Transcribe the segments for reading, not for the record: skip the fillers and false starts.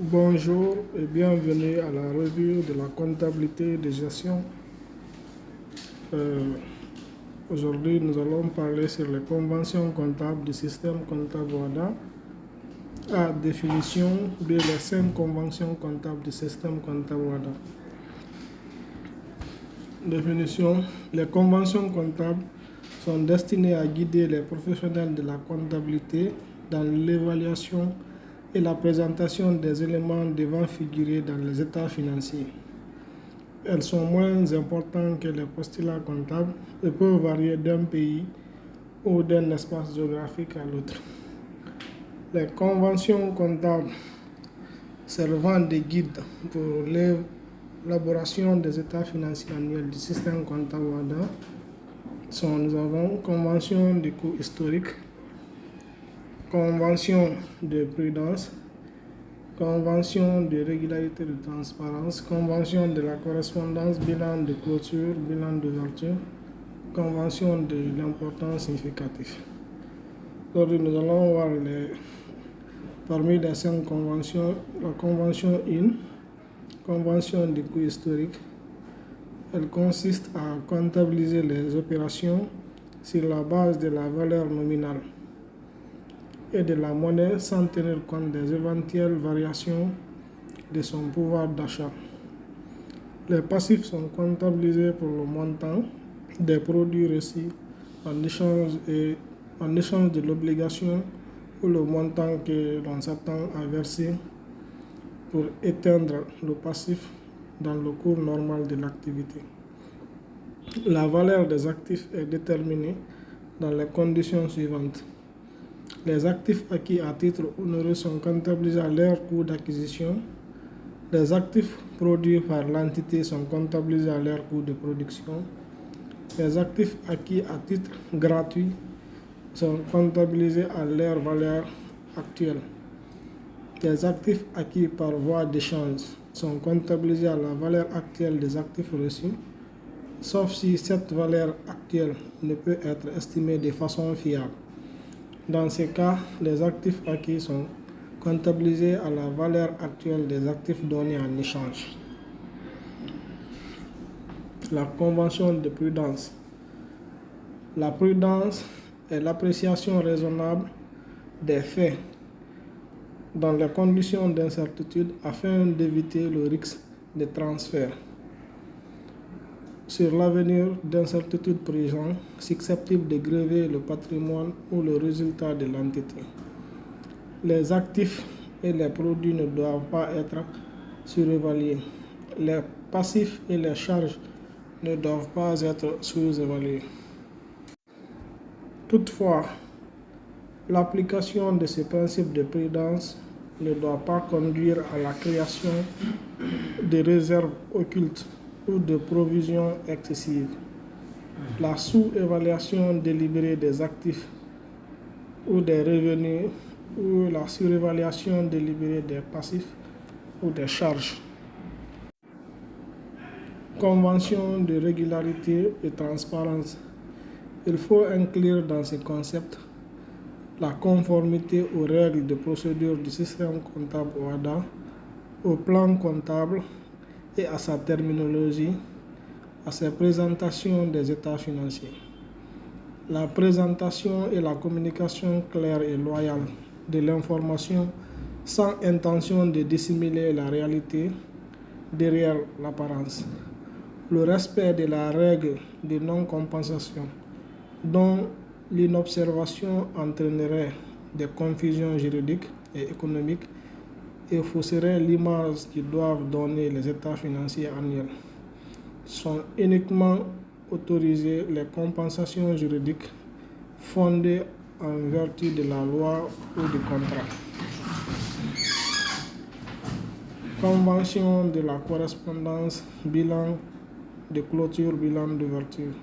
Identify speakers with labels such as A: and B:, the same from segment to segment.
A: Bonjour et bienvenue à la revue de la comptabilité de gestion. Euh, Aujourd'hui, nous allons parler sur les conventions comptables du système comptable WADA. À définition de les 5 conventions comptables du système comptable WADA. Définition: les conventions comptables sont destinées à guider les professionnels de la comptabilité dans l'évaluation et la présentation des éléments devant figurer dans les états financiers. Elles sont moins importantes que les postulats comptables et peuvent varier d'un pays ou d'un espace géographique à l'autre. Les conventions comptables servant de guide pour l'élaboration des états financiers annuels du système comptable WADA sont: nous avons convention du coût historique, convention de prudence, convention de régularité de transparence, convention de la correspondance, bilan de clôture, bilan d'ouverture, convention de l'importance significative. Aujourd'hui, nous allons voir parmi les 5 conventions, la convention 1, convention du coût historique. Elle consiste à comptabiliser les opérations sur la base de la valeur nominale et de la monnaie sans tenir compte des éventuelles variations de son pouvoir d'achat. Les passifs sont comptabilisés pour le montant des produits reçus en échange de l'obligation ou le montant que l'on s'attend à verser pour éteindre le passif dans le cours normal de l'activité. La valeur des actifs est déterminée dans les conditions suivantes. Les actifs acquis à titre onéreux sont comptabilisés à leur coût d'acquisition. Les actifs produits par l'entité sont comptabilisés à leur coût de production. Les actifs acquis à titre gratuit sont comptabilisés à leur valeur actuelle. Les actifs acquis par voie d'échange sont comptabilisés à la valeur actuelle des actifs reçus, sauf si cette valeur actuelle ne peut être estimée de façon fiable. Dans ces cas, les actifs acquis sont comptabilisés à la valeur actuelle des actifs donnés en échange. La convention de prudence. La prudence est l'appréciation raisonnable des faits dans les conditions d'incertitude afin d'éviter le risque de transfert sur l'avenir d'incertitudes présentes susceptibles de grever le patrimoine ou le résultat de l'entité. Les actifs et les produits ne doivent pas être surévalués. Les passifs et les charges ne doivent pas être sous-évalués. Toutefois, l'application de ce principe de prudence ne doit pas conduire à la création de réserves occultes ou de provisions excessives. La sous-évaluation délibérée des actifs ou des revenus ou la surévaluation délibérée des passifs ou des charges. Convention de régularité et transparence. Il faut inclure dans ce concept la conformité aux règles de procédure du système comptable WADA, au plan comptable et à sa terminologie, à ses présentations des états financiers. La présentation et la communication claire et loyale de l'information sans intention de dissimuler la réalité derrière l'apparence. Le respect de la règle de non-compensation, dont l'inobservation entraînerait des confusions juridiques et économiques et fausserait l'image qui doivent donner les états financiers annuels. Sont uniquement autorisées les compensations juridiques fondées en vertu de la loi ou du contrat. Convention de la correspondance, bilan de clôture, bilan d'ouverture.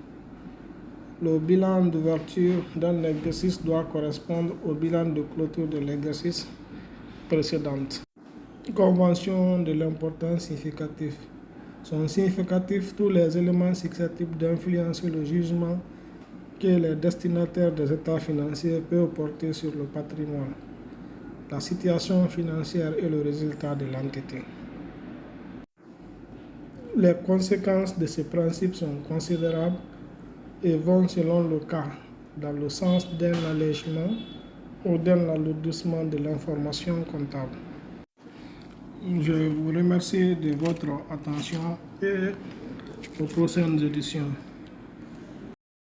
A: Le bilan d'ouverture d'un exercice doit correspondre au bilan de clôture de l'exercice précédent. Convention de l'importance significative. Sont significatifs tous les éléments susceptibles d'influencer le jugement que les destinataires des états financiers peuvent porter sur le patrimoine. la situation financière et le résultat de l'entité. Les conséquences de ces principes sont considérables et vont selon le cas dans le sens d'un allègement ou d'un alourdissement de l'information comptable. Je vous remercie de votre attention et aux prochaines éditions.